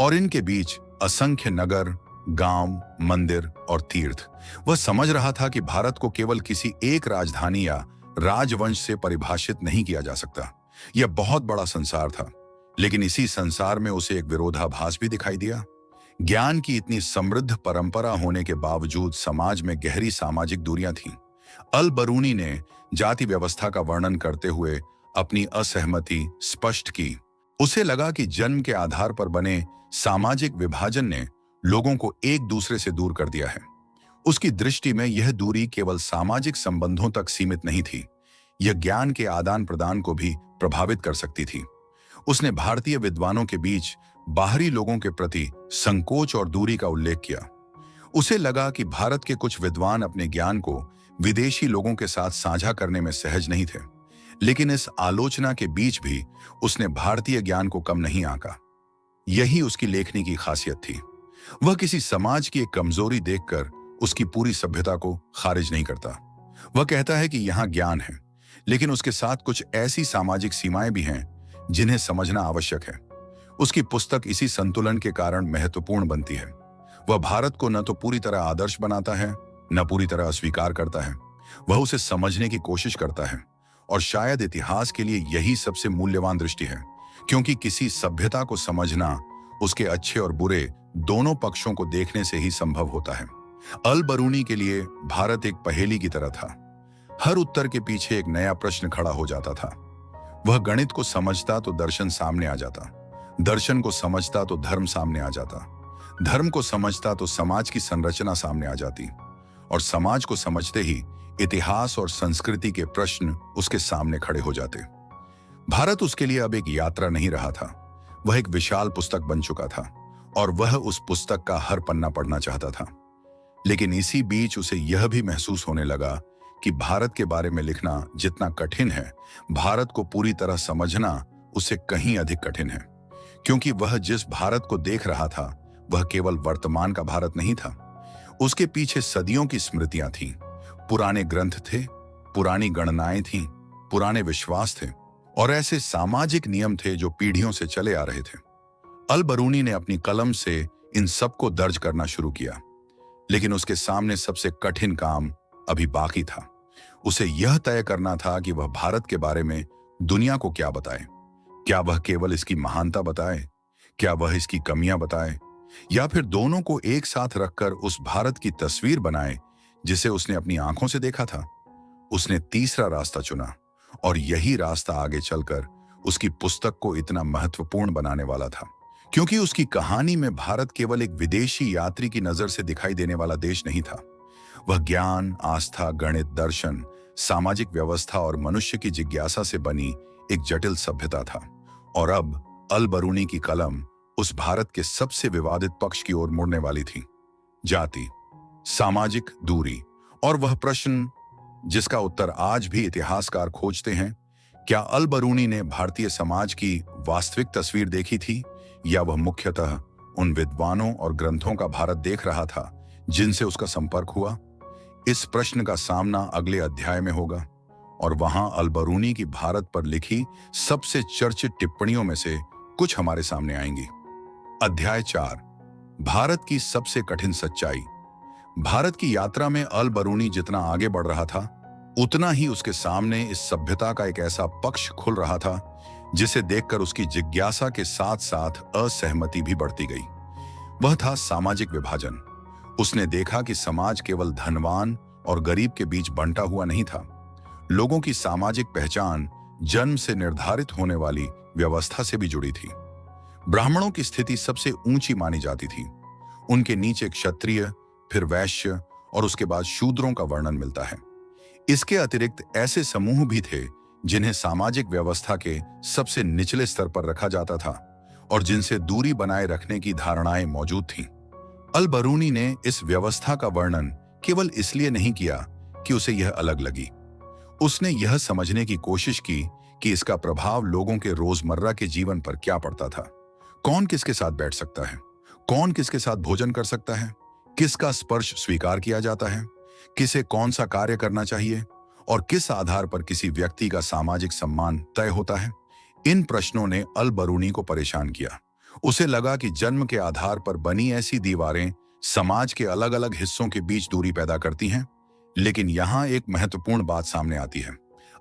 और इनके बीच असंख्य नगर, गांव, मंदिर और तीर्थ। वह समझ रहा था कि भारत को केवल किसी एक राजधानी या राजवंश से परिभाषित नहीं किया जा सकता। यह बहुत बड़ा संसार था, लेकिन इसी संसार में उसे एक विरोधाभास भी दिखाई दिया। ज्ञान की इतनी समृद्ध परंपरा होने के बावजूद समाज में गहरी सामाजिक दूरियां थीं। अल बरूनी ने जाति व्यवस्था का वर्णन करते हुए अपनी असहमति स्पष्ट की। उसे लगा कि जन्म के आधार पर बने सामाजिक विभाजन ने लोगों को एक दूसरे से दूर कर दिया है। उसकी दृष्टि में यह दूरी केवल सामाजिक संबंधों तक सीमित नहीं थी, यह ज्ञान के आदान प्रदान को भी प्रभावित कर सकती थी। उसने भारतीय विद्वानों के बीच बाहरी लोगों के प्रति संकोच और दूरी का उल्लेख किया। उसे लगा कि भारत के कुछ विद्वान अपने ज्ञान को विदेशी लोगों के साथ साझा करने में सहज नहीं थे। लेकिन इस आलोचना के बीच भी उसने भारतीय ज्ञान को कम नहीं आंका। यही उसकी लेखनी की खासियत थी। वह किसी समाज की एक कमजोरी देखकर उसकी पूरी सभ्यता को खारिज नहीं करता। वह कहता है कि यहाँ ज्ञान है, लेकिन उसके साथ कुछ ऐसी सामाजिक सीमाएं भी हैं जिन्हें समझना आवश्यक है। उसकी पुस्तक इसी संतुलन के कारण महत्वपूर्ण बनती है। वह भारत को न तो पूरी तरह आदर्श बनाता है, न पूरी तरह अस्वीकार करता है। वह उसे समझने की कोशिश करता है, और शायद इतिहास के लिए यही सबसे मूल्यवान दृष्टि है, क्योंकि किसी सभ्यता को समझना उसके अच्छे और बुरे दोनों पक्षों को देखने से ही संभव होता है। अल बरूनी के लिए भारत एक पहेली की तरह था। हर उत्तर के पीछे एक नया प्रश्न खड़ा हो जाता था। वह गणित को समझता तो दर्शन सामने आ जाता, दर्शन को समझता तो धर्म सामने आ जाता, धर्म को समझता तो समाज की संरचना सामने आ जाती, और समाज को समझते ही इतिहास और संस्कृति के प्रश्न उसके सामने खड़े हो जाते। भारत उसके लिए अब एक यात्रा नहीं रहा था, वह एक विशाल पुस्तक बन चुका था, और वह उस पुस्तक का हर पन्ना पढ़ना चाहता था। लेकिन इसी बीच उसे यह भी महसूस होने लगा कि भारत के बारे में लिखना जितना कठिन है, भारत को पूरी तरह समझना उससे कहीं अधिक कठिन है। क्योंकि वह जिस भारत को देख रहा था वह केवल वर्तमान का भारत नहीं था। उसके पीछे सदियों की स्मृतियां थीं, पुराने ग्रंथ थे, पुरानी गणनाएं थीं, पुराने विश्वास थे, और ऐसे सामाजिक नियम थे जो पीढ़ियों से चले आ रहे थे। अल बरूनी ने अपनी कलम से इन सबको दर्ज करना शुरू किया, लेकिन उसके सामने सबसे कठिन काम अभी बाकी था। उसे यह तय करना था कि वह भारत के बारे में दुनिया को क्या बताए। क्या वह केवल इसकी महानता बताए, क्या वह इसकी कमियां बताए, या फिर दोनों को एक साथ रखकर उस भारत की तस्वीर बनाए जिसे उसने अपनी आंखों से देखा था। उसने तीसरा रास्ता चुना, और यही रास्ता आगे चलकर उसकी पुस्तक को इतना महत्वपूर्ण बनाने वाला था, क्योंकि उसकी कहानी में भारत केवल एक विदेशी यात्री की नजर से दिखाई देने वाला देश नहीं था। वह ज्ञान, आस्था, गणित, दर्शन, सामाजिक व्यवस्था और मनुष्य की जिज्ञासा से बनी एक जटिल सभ्यता था। और अब अल बरूनी की कलम उस भारत के सबसे विवादित पक्ष की ओर मुड़ने वाली थी, जाति, सामाजिक दूरी, और वह प्रश्न जिसका उत्तर आज भी इतिहासकार खोजते हैं, क्या अल बरूनी ने भारतीय समाज की वास्तविक तस्वीर देखी थी, या वह मुख्यतः उन विद्वानों और ग्रंथों का भारत देख रहा था जिनसे उसका संपर्क हुआ? इस प्रश्न का सामना अगले अध्याय में होगा, और वहां अल बरूनी की भारत पर लिखी सबसे चर्चित टिप्पणियों में से कुछ हमारे सामने आएंगी। अध्याय 4, भारत की सबसे कठिन सच्चाई। भारत की यात्रा में अल बरूनी जितना आगे बढ़ रहा था, उतना ही उसके सामने इस सभ्यता का एक ऐसा पक्ष खुल रहा था जिसे देखकर उसकी जिज्ञासा के साथ साथ असहमति भी बढ़ती गई। वह था सामाजिक विभाजन। उसने देखा कि समाज केवल धनवान और गरीब के बीच बंटा हुआ नहीं था। लोगों की सामाजिक पहचान जन्म से निर्धारित होने वाली व्यवस्था से भी जुड़ी थी। ब्राह्मणों की स्थिति सबसे ऊंची मानी जाती थी। उनके नीचे क्षत्रिय, फिर वैश्य, और उसके बाद शूद्रों का वर्णन मिलता है। इसके अतिरिक्त ऐसे समूह भी थे जिन्हें सामाजिक व्यवस्था के सबसे निचले स्तर पर रखा जाता था और जिनसे दूरी बनाए रखने की धारणाएं मौजूद थीं। अल बरूनी ने इस व्यवस्था का वर्णन केवल इसलिए नहीं किया कि उसे यह अलग लगी। उसने यह समझने की कोशिश की कि इसका प्रभाव लोगों के रोजमर्रा के जीवन पर क्या पड़ता था। कौन किसके साथ बैठ सकता है, कौन किसके साथ भोजन कर सकता है, किसका स्पर्श स्वीकार किया जाता है, किसे कौन सा कार्य करना चाहिए, और किस आधार पर किसी व्यक्ति का सामाजिक सम्मान तय होता है। इन प्रश्नों ने अल बरूनी को परेशान किया। उसे लगा कि जन्म के आधार पर बनी ऐसी दीवारें समाज के अलग अलग हिस्सों के बीच दूरी पैदा करती हैं। लेकिन यहाँ एक महत्वपूर्ण बात सामने आती है।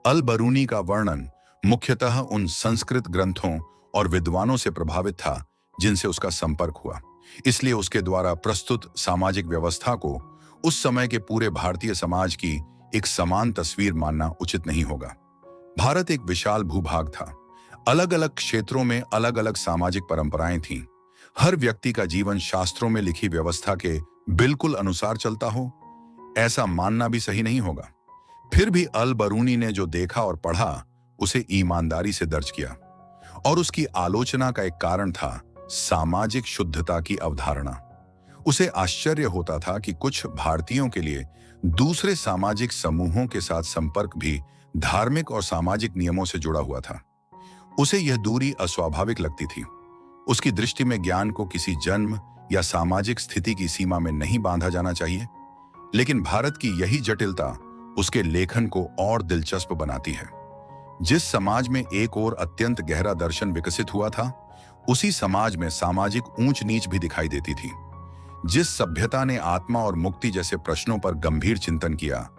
अल बरूनी का वर्णन मुख्यतः उन संस्कृत ग्रंथों और विद्वानों से प्रभावित था जिनसे उसका संपर्क हुआ। इसलिए उसके द्वारा प्रस्तुत सामाजिक व्यवस्था को उस समय के पूरे भारतीय समाज की एक समान तस्वीर मानना उचित नहीं होगा। भारत एक विशाल भूभाग था। अलग अलग क्षेत्रों में अलग अलग सामाजिक परंपराएं थीं। हर व्यक्ति का जीवन शास्त्रों में लिखी व्यवस्था के बिल्कुल अनुसार चलता हो, ऐसा मानना भी सही नहीं होगा। फिर भी अल बरूनी ने जो देखा और पढ़ा उसे ईमानदारी से दर्ज किया, और उसकी आलोचना का एक कारण था सामाजिक शुद्धता की अवधारणा। उसे आश्चर्य होता था कि कुछ भारतीयों के लिए दूसरे सामाजिक समूहों के साथ संपर्क भी धार्मिक और सामाजिक नियमों से जुड़ा हुआ था। उसे यह दूरी अस्वाभाविक लगती थी। उसकी दृष्टि में ज्ञान को किसी जन्म या सामाजिक स्थिति की सीमा में नहीं बांधा जाना चाहिए। लेकिन भारत की यही जटिलता उसके लेखन को और दिलचस्प बनाती है। जिस समाज में एक और अत्यंत गहरा दर्शन विकसित हुआ था, उसी समाज में सामाजिक ऊंच नीच भी दिखाई देती थी। जिस सभ्यता ने आत्मा और मुक्ति जैसे प्रश्नों पर गंभीर चिंतन किया,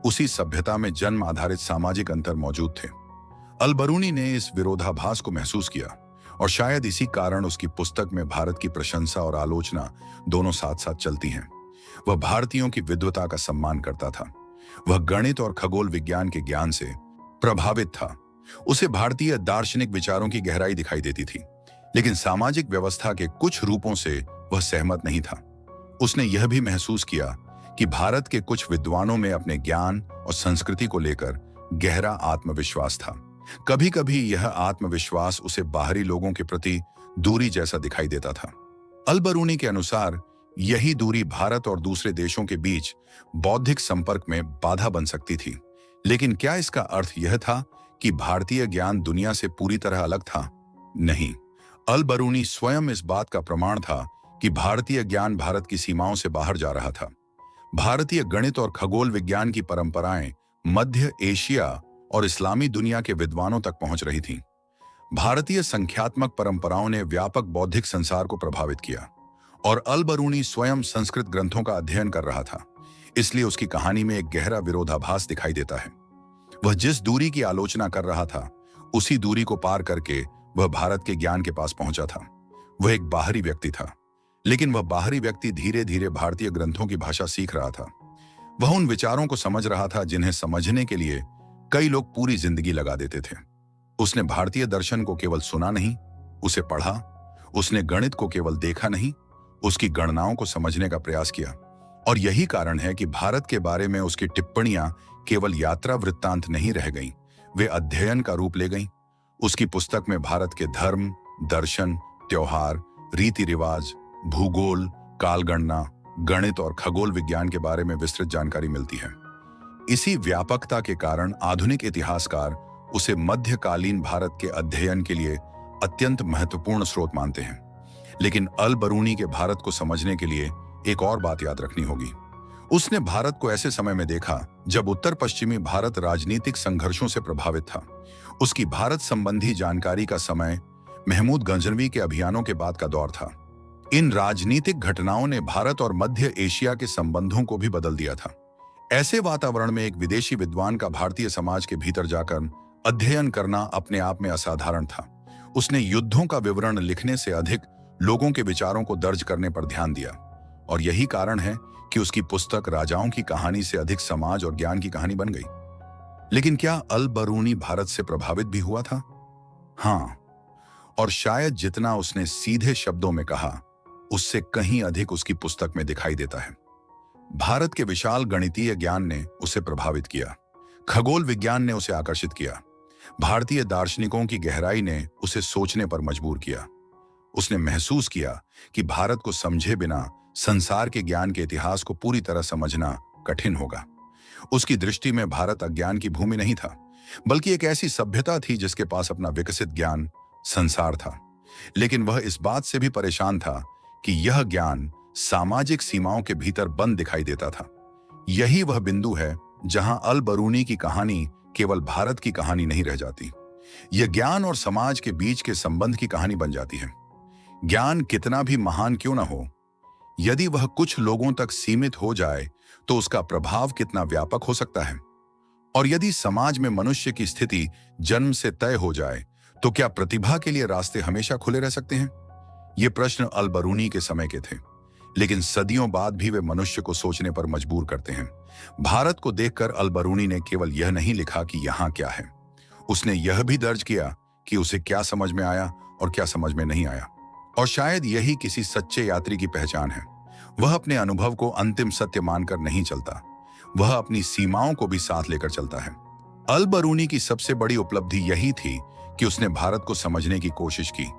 उसी सभ्यता में जन्म आधारित सामाजिक अंतर मौजूद थे। अल-बरूनी ने इस विरोधाभास को महसूस किया और शायद इसी कारण उसकी पुस्तक में भारत की प्रशंसा और आलोचना दोनों साथ साथ चलती हैं। वह भारतीयों की विद्वता का सम्मान करता था। वह गणित और खगोल विज्ञान के ज्ञान से प्रभावित था। उसे भारतीय दार्शनिक विचारों की गहराई दिखाई देती थी, लेकिन सामाजिक व्यवस्था के कुछ रूपों से वह सहमत नहीं था। उसने यह भी महसूस किया कि भारत के कुछ विद्वानों में अपने ज्ञान और संस्कृति को लेकर गहरा आत्मविश्वास था। कभी कभी यह आत्मविश्वास उसे बाहरी लोगों के प्रति दूरी जैसा दिखाई देता था। अल-बरूनी के अनुसार यही दूरी भारत और दूसरे देशों के बीच बौद्धिक संपर्क में बाधा बन सकती थी। लेकिन क्या इसका अर्थ यह था कि भारतीय ज्ञान दुनिया से पूरी तरह अलग था? नहीं। अल-बरूनी स्वयं इस बात का प्रमाण था कि भारतीय ज्ञान भारत की सीमाओं से बाहर जा रहा था। भारतीय गणित और खगोल विज्ञान की परंपराएं मध्य एशिया और इस्लामी दुनिया के विद्वानों तक पहुंच रही थीं। भारतीय संख्यात्मक परंपराओं ने व्यापक बौद्धिक संसार को प्रभावित किया और अल-बरूनी स्वयं संस्कृत ग्रंथों का अध्ययन कर रहा था। इसलिए उसकी कहानी में एक गहरा विरोधाभास दिखाई देता है। वह जिस दूरी की आलोचना कर रहा था, उसी दूरी को पार करके वह भारत के ज्ञान के पास पहुंचा था। वह एक बाहरी व्यक्ति था, लेकिन वह बाहरी व्यक्ति धीरे धीरे भारतीय ग्रंथों की भाषा सीख रहा था। वह उन विचारों को समझ रहा था जिन्हें समझने के लिए कई लोग पूरी जिंदगी लगा देते थे। उसने भारतीय दर्शन को केवल सुना नहीं, उसे पढ़ा। उसने गणित को केवल देखा नहीं, उसकी गणनाओं को समझने का प्रयास किया। और यही कारण है कि भारत के बारे में उसकी टिप्पणियां केवल यात्रा वृत्तांत नहीं रह गईं, वे अध्ययन का रूप ले गईं। उसकी पुस्तक में भारत के धर्म, दर्शन, त्योहार, रीति रिवाज, भूगोल, कालगणना, गणित और खगोल विज्ञान के बारे में विस्तृत जानकारी मिलती है। इसी व्यापकता के कारण आधुनिक इतिहासकार उसे मध्यकालीन भारत के अध्ययन के लिए अत्यंत महत्वपूर्ण स्रोत मानते हैं। लेकिन अल-बरूनी के भारत को समझने के लिए एक और बात याद रखनी होगी। उसने भारत को ऐसे समय में देखा जब उत्तर पश्चिमी भारत राजनीतिक संघर्षों से प्रभावित था। उसकी भारत संबंधी जानकारी का समय महमूद गजनवी के अभियानों के बाद का दौर था। इन राजनीतिक घटनाओं ने भारत और मध्य एशिया के संबंधों को भी बदल दिया था। ऐसे वातावरण में एक विदेशी विद्वान का भारतीय समाज के भीतर जाकर अध्ययन करना अपने आप में असाधारण था। उसने युद्धों का विवरण लिखने से अधिक लोगों के विचारों को दर्ज करने पर ध्यान दिया, और यही कारण है कि उसकी पुस्तक राजाओं की कहानी से अधिक समाज और ज्ञान की कहानी बन गई। लेकिन क्या अल-बरूनी भारत से प्रभावित भी हुआ था? हाँ, और शायद जितना उसने सीधे शब्दों में कहा, उससे कहीं अधिक उसकी पुस्तक में दिखाई देता है। भारत के विशाल गणितीय ज्ञान ने उसे प्रभावित किया। खगोल विज्ञान ने उसे आकर्षित किया। भारतीय दार्शनिकों की गहराई ने उसे सोचने पर मजबूर किया। उसने महसूस किया कि भारत को समझे बिना संसार के ज्ञान के इतिहास को पूरी तरह समझना कठिन होगा। उसकी दृष्टि में भारत अज्ञान की भूमि नहीं था, बल्कि एक ऐसी सभ्यता थी जिसके पास अपना विकसित ज्ञान संसार था। लेकिन वह इस बात से भी परेशान था कि यह ज्ञान सामाजिक सीमाओं के भीतर बंद दिखाई देता था। यही वह बिंदु है जहां अल-बरूनी की कहानी केवल भारत की कहानी नहीं रह जाती, यह ज्ञान और समाज के बीच के संबंध की कहानी बन जाती है। ज्ञान कितना भी महान क्यों न हो, यदि वह कुछ लोगों तक सीमित हो जाए तो उसका प्रभाव कितना व्यापक हो सकता है। और यदि समाज में मनुष्य की स्थिति जन्म से तय हो जाए तो क्या प्रतिभा के लिए रास्ते हमेशा खुले रह सकते हैं? ये प्रश्न अल-बरूनी के समय के थे, लेकिन सदियों बाद भी वे मनुष्य को सोचने पर मजबूर करते हैं। भारत को देखकर अल-बरूनी ने केवल यह नहीं लिखा कि यहाँ क्या है, उसने यह भी दर्ज किया कि उसे क्या समझ में आया और क्या समझ में नहीं आया। और शायद यही किसी सच्चे यात्री की पहचान है। वह अपने अनुभव को अंतिम सत्य मानकर नहीं चलता, वह अपनी सीमाओं को भी साथ लेकर चलता है। अल-बरूनी की सबसे बड़ी उपलब्धि यही थी कि उसने भारत को समझने की कोशिश की।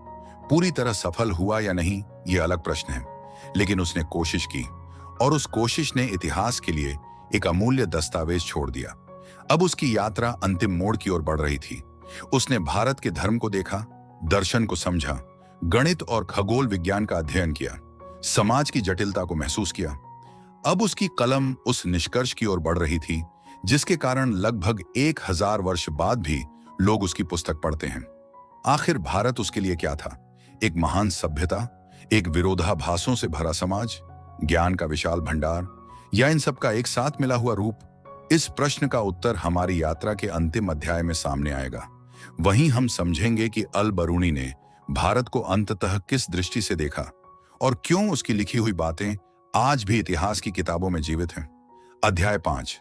पूरी तरह सफल हुआ या नहीं, यह अलग प्रश्न है, लेकिन उसने कोशिश की, और उस कोशिश ने इतिहास के लिए एक अमूल्य दस्तावेज छोड़ दिया। अब उसकी यात्रा अंतिम मोड़ की ओर बढ़ रही थी। उसने भारत के धर्म को देखा, दर्शन को समझा, गणित और खगोल विज्ञान का अध्ययन किया, समाज की जटिलता को महसूस किया। अब उसकी कलम उस निष्कर्ष की ओर बढ़ रही थी जिसके कारण लगभग 1000 वर्ष बाद भी लोग उसकी पुस्तक पढ़ते हैं। आखिर भारत उसके लिए क्या था? एक महान सभ्यता, एक विरोधाभासों से भरा समाज, ज्ञान का विशाल भंडार, या इन सब का एक साथ मिला हुआ रूप? इस प्रश्न का उत्तर हमारी यात्रा के अंतिम अध्याय में सामने आएगा। वहीं हम समझेंगे कि अल बरूनी ने भारत को अंततः किस दृष्टि से देखा और क्यों उसकी लिखी हुई बातें आज भी इतिहास की किताबों में जीवित हैं। अध्याय 5।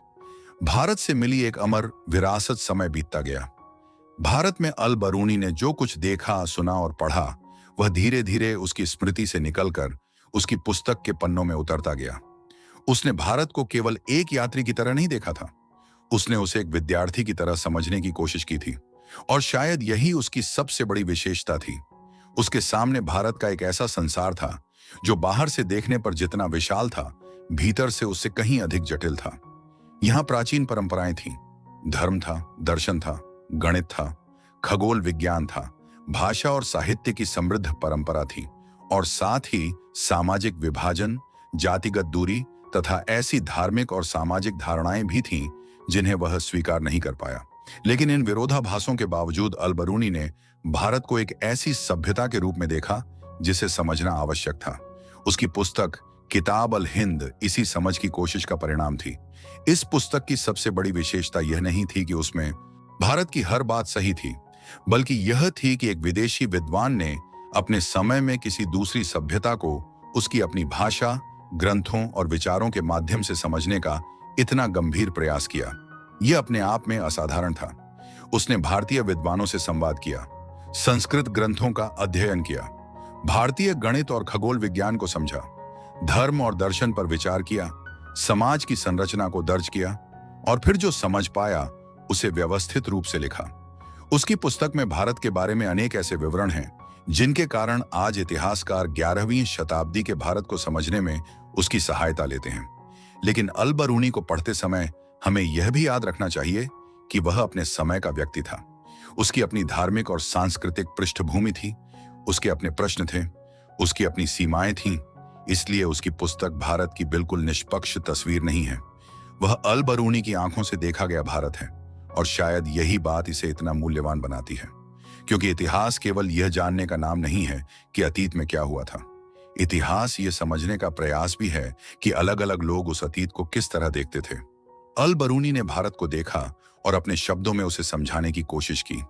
भारत से मिली एक अमर विरासत। समय बीतता गया। भारत में अल बरूनी ने जो कुछ देखा, सुना और पढ़ा, वह धीरे धीरे उसकी स्मृति से निकलकर उसकी पुस्तक के पन्नों में उतरता गया। उसने भारत को केवल एक यात्री की तरह नहीं देखा था, उसने उसे एक विद्यार्थी की तरह समझने की कोशिश की थी। और शायद यही उसकी सबसे बड़ी विशेषता थी। उसके सामने भारत का एक ऐसा संसार था जो बाहर से देखने पर जितना विशाल था, भीतर से उससे कहीं अधिक जटिल था। यहाँ प्राचीन परंपराएं थीं, धर्म था, दर्शन था, गणित था, खगोल विज्ञान था, भाषा और साहित्य की समृद्ध परंपरा थी, और साथ ही सामाजिक विभाजन, जातिगत दूरी तथा ऐसी धार्मिक और सामाजिक धारणाएं भी थीं जिन्हें वह स्वीकार नहीं कर पाया। लेकिन इन विरोधाभासों के बावजूद अल बरूनी ने भारत को एक ऐसी सभ्यता के रूप में देखा जिसे समझना आवश्यक था। उसकी पुस्तक किताब अल हिंद इसी समझ की कोशिश का परिणाम थी। इस पुस्तक की सबसे बड़ी विशेषता यह नहीं थी कि उसमें भारत की हर बात सही थी, बल्कि यह थी कि एक विदेशी विद्वान ने अपने समय में किसी दूसरी सभ्यता को उसकी अपनी भाषा, ग्रंथों और विचारों के माध्यम से समझने का इतना गंभीर प्रयास किया। यह अपने आप में असाधारण था। उसने भारतीय विद्वानों से संवाद किया, संस्कृत ग्रंथों का अध्ययन किया, भारतीय गणित और खगोल विज्ञान को समझा, धर्म और दर्शन पर विचार किया, समाज की संरचना को दर्ज किया, और फिर जो समझ पाया उसे व्यवस्थित रूप से लिखा। उसकी पुस्तक में भारत के बारे में अनेक ऐसे विवरण हैं जिनके कारण आज इतिहासकार 11वीं शताब्दी के भारत को समझने में उसकी सहायता लेते हैं। लेकिन अल बरूनी को पढ़ते समय हमें यह भी याद रखना चाहिए कि वह अपने समय का व्यक्ति था। उसकी अपनी धार्मिक और सांस्कृतिक पृष्ठभूमि थी, उसके अपने प्रश्न थे, उसकी अपनी सीमाएं थीं। इसलिए उसकी पुस्तक भारत की बिल्कुल निष्पक्ष तस्वीर नहीं है। वह अल बरूनी की आंखों से देखा गया भारत है, और शायद यही बात इसे इतना मूल्यवान बनाती है, क्योंकि इतिहास केवल यह जानने का नाम नहीं है कि अतीत में क्या हुआ था। इतिहास ये समझने का प्रयास भी है कि अलग अलग लोग उस अतीत को किस तरह देखते थे। अल बरूनी ने भारत को देखा और अपने शब्दों में उसे समझाने की कोशिश की।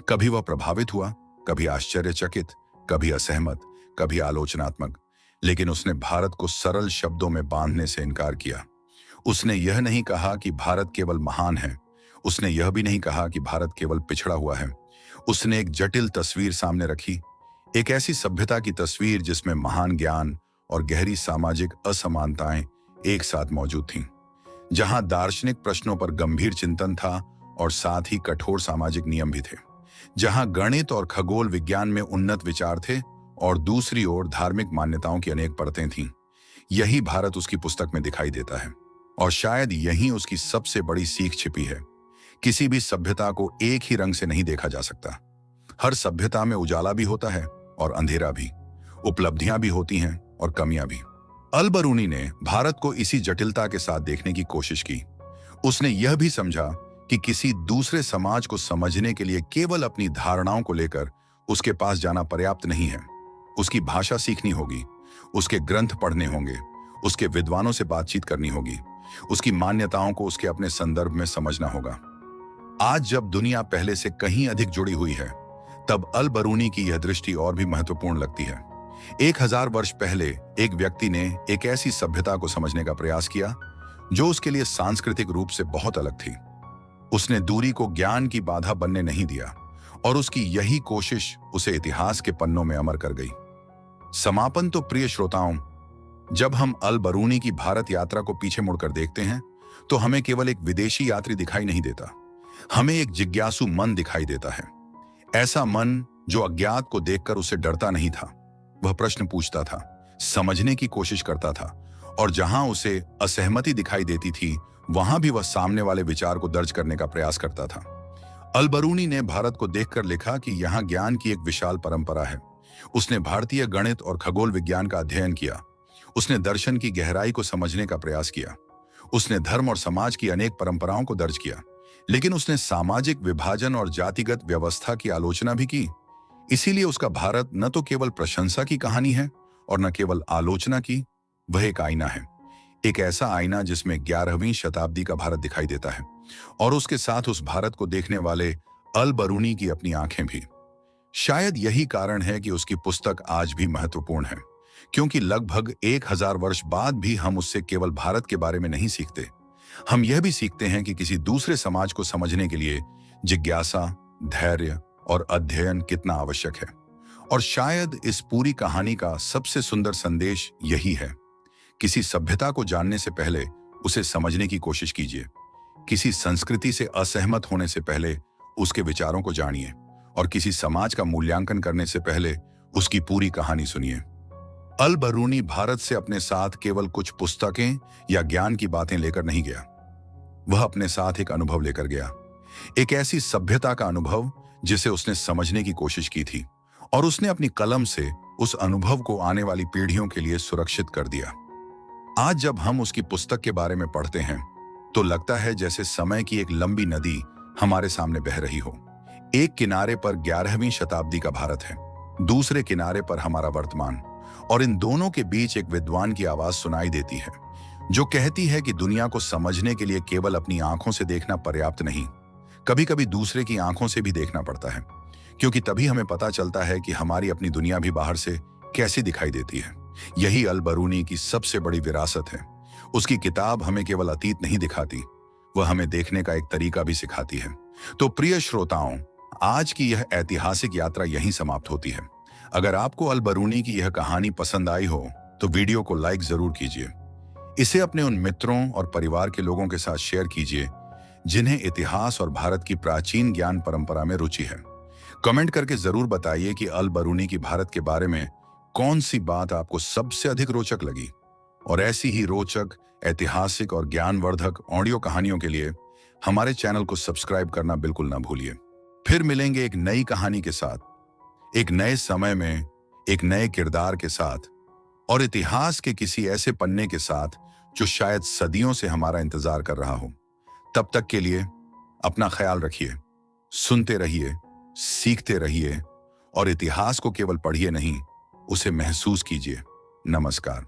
कभी वह प्रभावित हुआ, कभी आश्चर्यचकित, कभी असहमत, कभी आलोचनात्मक, लेकिन उसने भारत को सरल शब्दों में बांधने से इनकार किया। उसने यह नहीं कहा कि भारत केवल महान है, उसने यह भी नहीं कहा कि भारत केवल पिछड़ा हुआ है। उसने एक जटिल तस्वीर सामने रखी, एक ऐसी सभ्यता की तस्वीर जिसमें महान ज्ञान और गहरी सामाजिक असमानताएं एक साथ मौजूद थीं, जहां दार्शनिक प्रश्नों पर गंभीर चिंतन था और साथ ही कठोर सामाजिक नियम भी थे, जहां गणित और खगोल विज्ञान में उन्नत विचार थे और दूसरी ओर धार्मिक मान्यताओं की अनेक परतें थीं। यही भारत उसकी पुस्तक में दिखाई देता है, और शायद यही उसकी सबसे बड़ी सीख छिपी है। किसी भी सभ्यता को एक ही रंग से नहीं देखा जा सकता। हर सभ्यता में उजाला भी होता है और अंधेरा भी, उपलब्धियां भी होती हैं और कमियां भी। अल बरूनी ने भारत को इसी जटिलता के साथ देखने की कोशिश की। उसने यह भी समझा कि किसी दूसरे समाज को समझने के लिए केवल अपनी धारणाओं को लेकर उसके पास जाना पर्याप्त नहीं है। उसकी भाषा सीखनी होगी, उसके ग्रंथ पढ़ने होंगे, उसके विद्वानों से बातचीत करनी होगी, उसकी मान्यताओं को उसके अपने संदर्भ में समझना होगा। आज जब दुनिया पहले से कहीं अधिक जुड़ी हुई है, तब अल बरूनी की यह दृष्टि और भी महत्वपूर्ण लगती है। 1000 वर्ष पहले एक व्यक्ति ने एक ऐसी सभ्यता को समझने का प्रयास किया जो उसके लिए सांस्कृतिक रूप से बहुत अलग थी। उसने दूरी को ज्ञान की बाधा बनने नहीं दिया, और उसकी यही कोशिश उसे इतिहास के पन्नों में अमर कर गई। समापन तो प्रिय श्रोताओं, जब हम अल बरूनी की भारत यात्रा को पीछे मुड़कर देखते हैं तो हमें केवल एक विदेशी यात्री दिखाई नहीं देता, हमें एक जिज्ञासु मन दिखाई देता है। ऐसा मन जो अज्ञात को देखकर उसे डरता नहीं था। वह प्रश्न पूछता था, समझने की कोशिश करता था और जहां उसे असहमति दिखाई देती थी, वहां भी वह सामने वाले विचार को दर्ज करने का प्रयास करता था। अल बरूनी ने भारत को देखकर लिखा कि यहाँ ज्ञान की एक विशाल परंपरा है। उसने भारतीय गणित और खगोल विज्ञान का अध्ययन किया। उसने दर्शन की गहराई को समझने का प्रयास किया। उसने धर्म और समाज की अनेक परंपराओं को दर्ज किया, लेकिन उसने सामाजिक विभाजन और जातिगत व्यवस्था की आलोचना भी की। इसीलिए उसका भारत न तो केवल प्रशंसा की कहानी है और न केवल आलोचना की, वह एक आईना है। एक ऐसा आईना जिसमें 11वीं शताब्दी का भारत दिखाई देता है और उसके साथ उस भारत को देखने वाले अल बरूनी की अपनी आंखें भी। शायद यही कारण है कि उसकी पुस्तक आज भी महत्वपूर्ण है, क्योंकि लगभग 1000 वर्ष बाद भी हम उससे केवल भारत के बारे में नहीं सीखते, हम यह भी सीखते हैं कि किसी दूसरे समाज को समझने के लिए जिज्ञासा, धैर्य और अध्ययन कितना आवश्यक है। और शायद इस पूरी कहानी का सबसे सुंदर संदेश यही है, किसी सभ्यता को जानने से पहले उसे समझने की कोशिश कीजिए। किसी संस्कृति से असहमत होने से पहले उसके विचारों को जानिए और किसी समाज का मूल्यांकन करने से पहले उसकी पूरी कहानी सुनिए। अल बरूनी भारत से अपने साथ केवल कुछ पुस्तकें या ज्ञान की बातें लेकर नहीं गया, वह अपने साथ एक अनुभव लेकर गया, एक ऐसी सभ्यता का अनुभव जिसे उसने समझने की कोशिश की थी, और उसने अपनी कलम से उस अनुभव को आने वाली पीढ़ियों के लिए सुरक्षित कर दिया। आज जब हम उसकी पुस्तक के बारे में पढ़ते हैं तो लगता है जैसे समय की एक लंबी नदी हमारे सामने बह रही हो। एक किनारे पर 11वीं शताब्दी का भारत है, दूसरे किनारे पर हमारा वर्तमान, और इन दोनों के बीच एक विद्वान की आवाज सुनाई देती है जो कहती है कि दुनिया को समझने के लिए केवल अपनी आंखों से देखना पर्याप्त नहीं, कभी कभी दूसरे की आंखों से भी देखना पड़ता है, क्योंकि तभी हमें पता चलता है कि हमारी अपनी दुनिया भी बाहर से कैसी दिखाई देती है। यही अल बरूनी की सबसे बड़ी विरासत है। उसकी किताब हमें केवल अतीत नहीं दिखाती, वह हमें देखने का एक तरीका भी सिखाती है। तो प्रिय श्रोताओं, आज की यह ऐतिहासिक यात्रा यहीं समाप्त होती है। अगर आपको अल बरूनी की यह कहानी पसंद आई हो तो वीडियो को लाइक जरूर कीजिए। इसे अपने उन मित्रों और परिवार के लोगों के साथ शेयर कीजिए जिन्हें इतिहास और भारत की प्राचीन ज्ञान परंपरा में रुचि है। कमेंट करके जरूर बताइए कि अल बरूनी की भारत के बारे में कौन सी बात आपको सबसे अधिक रोचक लगी। और ऐसी ही रोचक, ऐतिहासिक और ज्ञानवर्धक ऑडियो कहानियों के लिए हमारे चैनल को सब्सक्राइब करना बिल्कुल ना भूलिए। फिर मिलेंगे एक नई कहानी के साथ, एक नए समय में, एक नए किरदार के साथ, और इतिहास के किसी ऐसे पन्ने के साथ जो शायद सदियों से हमारा इंतजार कर रहा हो। तब तक के लिए अपना ख्याल रखिए, सुनते रहिए, सीखते रहिए, और इतिहास को केवल पढ़िए नहीं, उसे महसूस कीजिए। नमस्कार।